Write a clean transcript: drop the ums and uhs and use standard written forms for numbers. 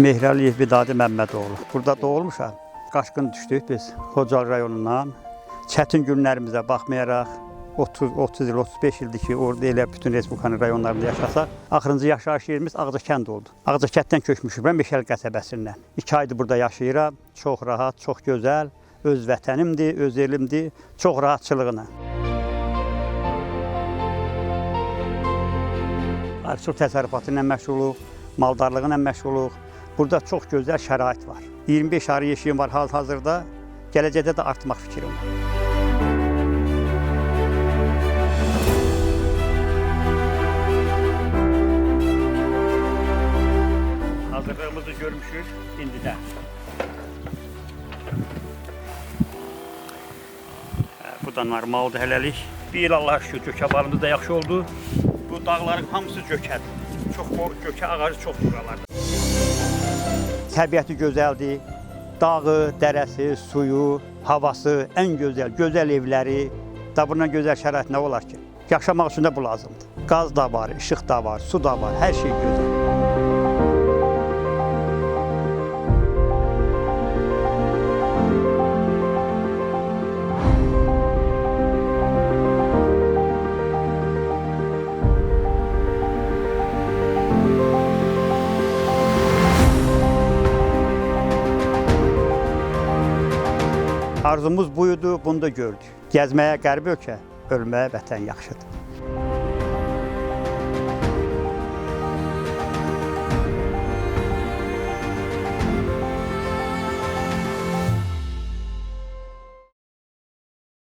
Mehriəliyev Vidadi Məmmədoğlu. Burada doğulmuşam. Qaçqın düşdük biz Xocalı rayonundan. Çətin günlərimizə baxmayaraq 30 il, 35 ildir ki, orada elə bütün Respublikanın rayonlarında yaşasaq. Axırıncı yaşayış yerimiz Ağcakənd oldu. Ağcakənddən köçmüşük mən Meşəli qəsəbəsindən. 2 aydır burada yaşayıram. Çox rahat, çox gözəl. Öz vətənimdir, öz elimdir. Çox rahatçılığına. Arıçılıq təsərrüfatı ilə məşğuluq, maldarlığı ilə məşğuluq. Burada çox gözəl şərait var. 25 arı yeşiyim var hal-hazırda. Gələcəkdə də artmaq fikrim var. Hazırlığımızı görmüşük indidən. Bu da normaldır hələlik. Bir il Allah şükür gökəbarımız da yaxşı oldu. Bu dağların hamısı gökədir. Çox gökə ağacı çox buralarda. Təbiəti gözəldir. Dağı, dərəsi, suyu, havası ən gözəl, gözəl evləri. Da bundan gözəl şərait nə olar ki? Yaşamaq üçün də bu lazımdır. Qaz da var, işıq da var, su da var, hər şey gözəl. Arzumuz buydu, bunu da gördük. Gəzməyə qərbi ölkə, ölməyə vətən yaxşıdır.